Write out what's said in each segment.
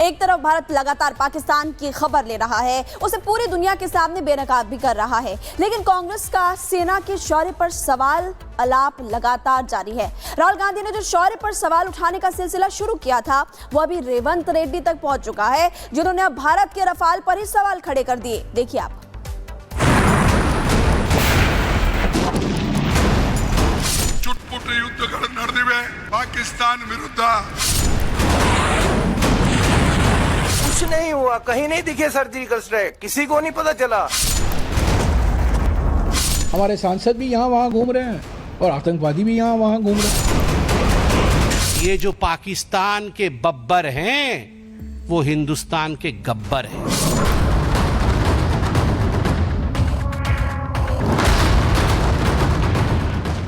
एक तरफ भारत लगातार पाकिस्तान की खबर ले रहा है, उसे पूरी दुनिया के सामने बेनकाब भी कर रहा है, लेकिन कांग्रेस का सेना के शौर्य पर सवाल अलाप लगातार जारी है। राहुल गांधी ने जो शौर्य पर सवाल उठाने का सिलसिला शुरू किया था, वो अभी रेवंत रेड्डी तक पहुंच चुका है, जिन्होंने अब भारत के रफाल पर ही सवाल खड़े कर दिए। देखिए आप। ಚುಟ್ಪುಟ್ಟು ಯುದ್ಧಗಳು ನಡೆದಿವೆ ಪಾಕಿಸ್ತಾನ ವಿರುದ್ಧ। कुछ नहीं हुआ, कहीं नहीं दिखे सर्जिकल स्ट्राइक, किसी को नहीं पता चला। हमारे सांसद भी यहाँ वहाँ घूम रहे हैं और आतंकवादी भी यहाँ वहाँ घूम रहे हैं। ये जो पाकिस्तान के बब्बर हैं, वो हिंदुस्तान के गब्बर हैं।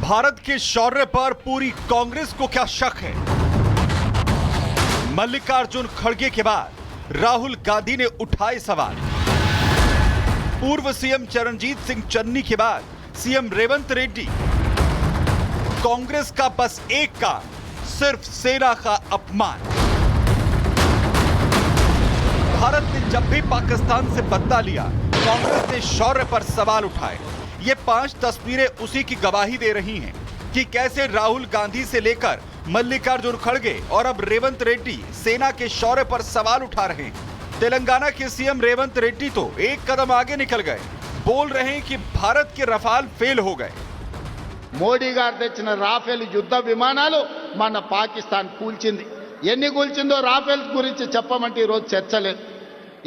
भारत के शौर्य पर पूरी कांग्रेस को क्या शक है? मल्लिकार्जुन खड़गे के बाद राहुल गांधी ने उठाए सवाल। पूर्व सीएम चरणजीत सिंह चन्नी के बाद सीएम रेवंत रेड्डी। कांग्रेस का बस एक काम, सिर्फ सेना का अपमान। भारत ने जब भी पाकिस्तान से बदला लिया, कांग्रेस ने शौर्य पर सवाल उठाए। ये 5 तस्वीरें उसी की गवाही दे रही हैं कि कैसे राहुल गांधी से लेकर मल्लिकार्जुन खड़गे और अब रेवंत रेड्डी सेना के शौर्य पर सवाल उठा रहे हैं। तेलंगाना के सीएम रेवंत रेड्डी तो एक कदम आगे निकल गए, बोल रहे हैं कि भारत के रफाल फेल हो गए। మోడీ గారు తెచ్చిన రాఫెల్ యుద్ధ విమానాలు మన పాకిస్తాన్ కూల్చింది. ఎన్ని కూల్చిందో రాఫెల్ గురించి చెప్పమంటే ఈరోజు చర్చ లేదు.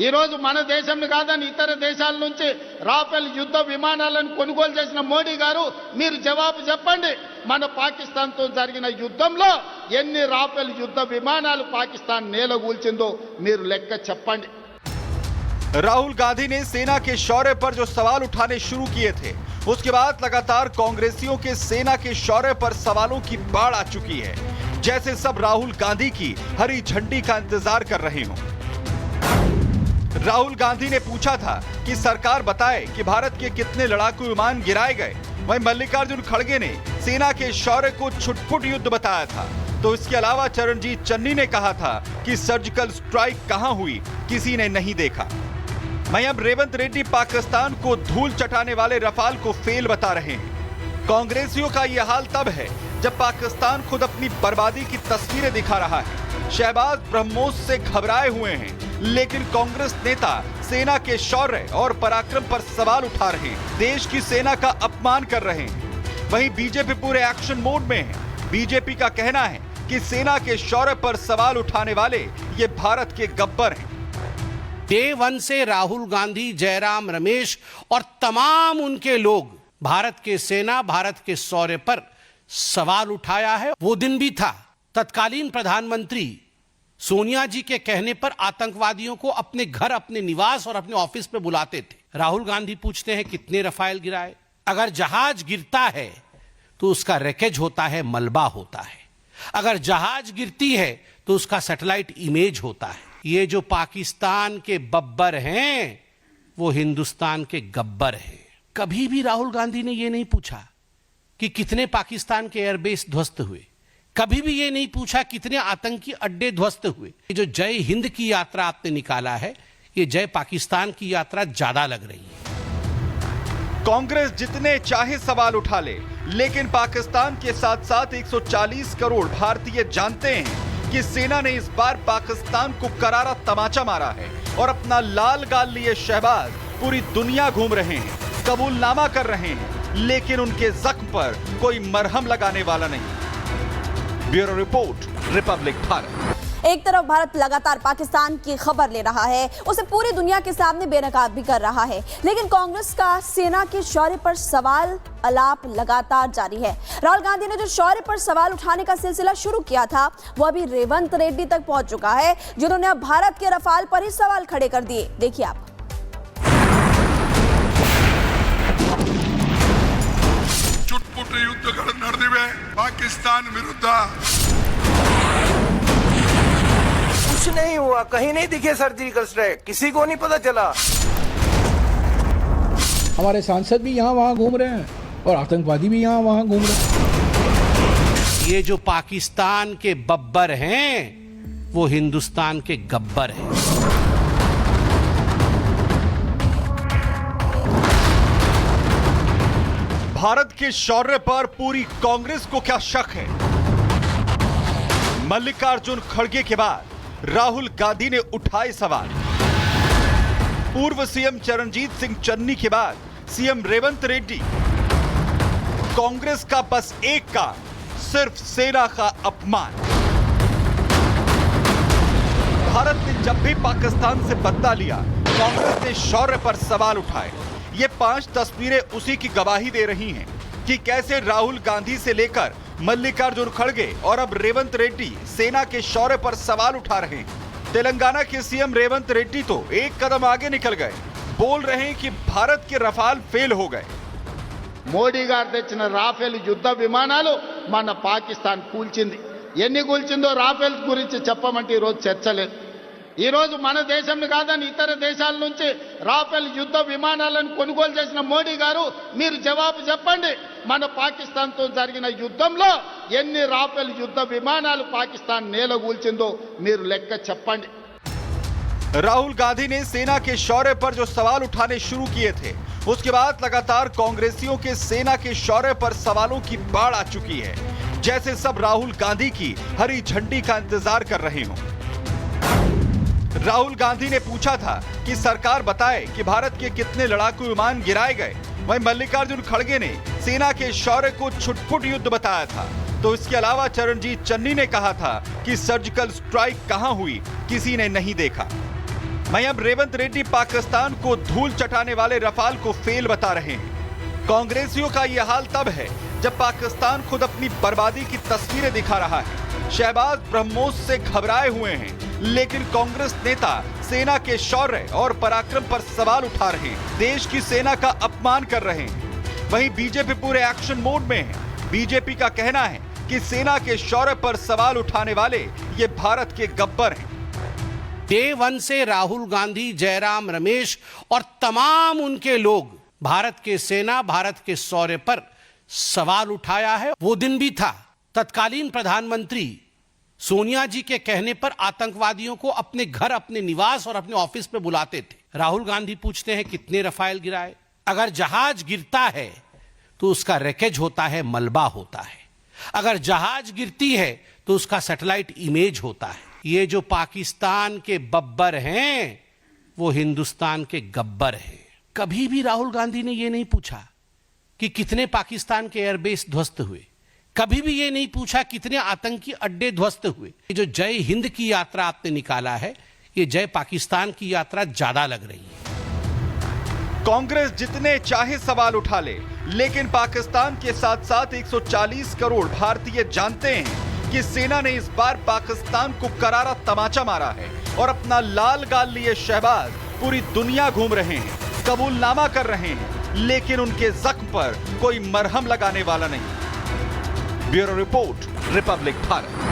ఈరోజు మన దేశం కాదని ఇతర దేశాల నుంచి రాఫెల్ యుద్ధ విమానాలను కొనుగోలు చేసిన మోడీ గారు, మీరు జవాబు చెప్పండి, మన పాకిస్తాన్తో జరిగిన యుద్ధంలో ఎన్ని రాఫెల్ యుద్ధ విమానాలు పాకిస్తాన్ నేలగూల్చిందో మీరు లెక్క చెప్పండి। राहुल गांधी ने सेना के शौर्य पर जो सवाल उठाने शुरू किए थे, उसके बाद लगातार कांग्रेसियों के सेना के शौर्य पर सवालों की बाढ़ आ चुकी है, जैसे सब राहुल गांधी की हरी झंडी का इंतजार कर रहे हों। राहुल गांधी ने पूछा था कि सरकार बताए कि भारत के कितने लड़ाकू विमान गिराए गए। वहीं मल्लिकार्जुन खड़गे ने सेना के शौर्य को छुटपुट युद्ध बताया था। तो इसके अलावा चरणजीत चन्नी ने कहा था कि सर्जिकल स्ट्राइक कहां हुई, किसी ने नहीं देखा। वहीं अब रेवंत रेड्डी पाकिस्तान को धूल चटाने वाले रफाल को फेल बता रहे हैं। कांग्रेसियों का यह हाल तब है जब पाकिस्तान खुद अपनी बर्बादी की तस्वीरें दिखा रहा है। शहबाज ब्रह्मोस से घबराए हुए हैं, लेकिन कांग्रेस नेता सेना के शौर्य और पराक्रम पर सवाल उठा रहे हैं, देश की सेना का अपमान कर रहे हैं। वहीं बीजेपी पूरे एक्शन मोड में है। बीजेपी का कहना है कि सेना के शौर्य पर सवाल उठाने वाले ये भारत के गब्बर हैं। डे 1 से राहुल गांधी, जयराम रमेश और तमाम उनके लोग भारत के सेना, भारत के शौर्य पर सवाल उठाया है। वो दिन भी था तत्कालीन प्रधानमंत्री सोनिया जी के कहने पर आतंकवादियों को अपने घर, अपने निवास और अपने ऑफिस पे बुलाते थे। राहुल गांधी पूछते हैं कितने रफाल गिराए। अगर जहाज गिरता है तो उसका रैकेज होता है, मलबा होता है। अगर जहाज गिरती है तो उसका सैटेलाइट इमेज होता है। ये जो पाकिस्तान के बब्बर हैं, वो हिंदुस्तान के गब्बर हैं। कभी भी राहुल गांधी ने यह नहीं पूछा कि कितने पाकिस्तान के एयरबेस ध्वस्त हुए। कभी भी ये नहीं पूछा कितने आतंकी अड्डे ध्वस्त हुए। ये जो जय हिंद की यात्रा आपने निकाला है, ये जय पाकिस्तान की यात्रा ज्यादा लग रही है। कांग्रेस जितने चाहे सवाल उठा ले, लेकिन पाकिस्तान के साथ साथ 140 करोड़ भारतीय जानते हैं कि सेना ने इस बार पाकिस्तान को करारा तमाचा मारा है और अपना लाल गाल लिए शहबाज पूरी दुनिया घूम रहे हैं, कबूलनामा कर रहे हैं, लेकिन उनके जख्म पर कोई मरहम लगाने वाला नहीं। Bureau report, Republic Bharat. एक तरफ भारत लगातार पाकिस्तान की खबर ले रहा है, उसे पूरी दुनिया के सामने बेनकाब भी कर रहा है, लेकिन कांग्रेस का सेना के शौर्य पर सवाल अलाप लगातार जारी है। राहुल गांधी ने जो शौर्य पर सवाल उठाने का सिलसिला शुरू किया था, वो अभी रेवंत रेड्डी तक पहुंच चुका है, जिन्होंने अब भारत के रफाल पर ही सवाल खड़े कर दिए। देखिए आप। ಚುಟ್ಪುಟ್ಟು ಯುದ್ಧಗಳು ನಡೆದಿವೆ ಪಾಕಿಸ್ತಾನ ವಿರುದ್ಧ। कुछ नहीं हुआ, कहीं नहीं दिखे सर्जिकल स्ट्राइक, किसी को नहीं पता चला। हमारे सांसद भी यहाँ वहाँ घूम रहे हैं और आतंकवादी भी यहाँ वहाँ घूम रहे हैं। ये जो पाकिस्तान के बब्बर हैं, वो हिंदुस्तान के गब्बर हैं। भारत के शौर्य पर पूरी कांग्रेस को क्या शक है? मल्लिकार्जुन खड़गे के बाद राहुल गांधी ने उठाए सवाल। पूर्व सीएम चरणजीत सिंह चन्नी के बाद सीएम रेवंत रेड्डी। कांग्रेस का बस एक काम, सिर्फ सेना का अपमान। भारत ने जब भी पाकिस्तान से बदला लिया, कांग्रेस ने शौर्य पर सवाल उठाए। ये 5 तस्वीरें उसी की गवाही दे रही हैं कि कैसे राहुल गांधी से लेकर मल्लिकार्जुन खड़गे और अब रेवंत रेड्डी सेना के शौर्य पर सवाल उठा रहे हैं। तेलंगाना के सीएम रेवंत रेड्डी तो एक कदम आगे निकल गए, बोल रहे हैं कि भारत के रफाल फेल हो गए। మోడీ గారు తెచ్చిన రాఫెల్ యుద్ధ విమానాలు మన పాకిస్తాన్ కూల్చింది. ఎన్ని కూల్చిందో రాఫెల్ గురించి చెప్పమంటే ఈరోజు చర్చ లేదు. ఈరోజు మన దేశంని కాదని ఇతర దేశాల నుంచి రాఫెల్ యుద్ధ విమానాలను కొనుగోలు చేసిన మోడీ గారు మీరు జవాబు చెప్పండి. మన పాకిస్తాన్తో జరిగిన యుద్ధంలో ఎన్ని రాఫెల్ యుద్ధ విమానాలు పాకిస్తాన్ నేలగూల్చిందో మీరు లెక్క చెప్పండి. राहुल गांधी ने सेना के शौर्य पर जो सवाल उठाने शुरू किए थे, उसके बाद लगातार कांग्रेसियों के सेना के शौर्य पर सवालों की बाढ़ आ चुकी है, जैसे सब राहुल गांधी की हरी झंडी का इंतजार कर रहे हों। राहुल गांधी ने पूछा था कि सरकार बताए कि भारत के कितने लड़ाकू विमान गिराए गए। वहीं मल्लिकार्जुन खड़गे ने सेना के शौर्य को छुटपुट युद्ध बताया था। तो इसके अलावा चरणजीत चन्नी ने कहा था कि सर्जिकल स्ट्राइक कहां हुई किसी ने नहीं देखा। वहीं अब रेवंत रेड्डी पाकिस्तान को धूल चटाने वाले रफाल को फेल बता रहे हैं। कांग्रेसियों का यह हाल तब है जब पाकिस्तान खुद अपनी बर्बादी की तस्वीरें दिखा रहा है। शहबाज ब्रह्मोस से घबराए हुए हैं, लेकिन कांग्रेस नेता सेना के शौर्य और पराक्रम पर सवाल उठा रहे हैं, देश की सेना का अपमान कर रहे हैं। वहीं बीजेपी पूरे एक्शन मोड में है। बीजेपी का कहना है कि सेना के शौर्य पर सवाल उठाने वाले ये भारत के गब्बर हैं। डे 1 से राहुल गांधी, जयराम रमेश और तमाम उनके लोग भारत के सेना, भारत के शौर्य पर सवाल उठाया है। वो दिन भी था तत्कालीन प्रधानमंत्री सोनिया जी के कहने पर आतंकवादियों को अपने घर, अपने निवास और अपने ऑफिस पे बुलाते थे। राहुल गांधी पूछते हैं कितने रफाल गिराए। अगर जहाज गिरता है तो उसका रैकेज होता है, मलबा होता है। अगर जहाज गिरती है तो उसका सैटेलाइट इमेज होता है। ये जो पाकिस्तान के बब्बर हैं वो हिंदुस्तान के गब्बर हैं। कभी भी राहुल गांधी ने ये नहीं पूछा कि कितने पाकिस्तान के एयरबेस ध्वस्त हुए। कभी भी ये नहीं पूछा कितने आतंकी अड्डे ध्वस्त हुए। ये जो जय हिंद की यात्रा आपने निकाला है, ये जय पाकिस्तान की यात्रा ज्यादा लग रही है। कांग्रेस जितने चाहे सवाल उठा ले, लेकिन पाकिस्तान के साथ साथ 140 करोड़ भारतीय जानते हैं कि सेना ने इस बार पाकिस्तान को करारा तमाचा मारा है और अपना लाल गाल लिए शहबाज पूरी दुनिया घूम रहे हैं, कबूलनामा कर रहे हैं, लेकिन उनके जख्म पर कोई मरहम लगाने वाला नहीं। Bureau report, Republic Bharat.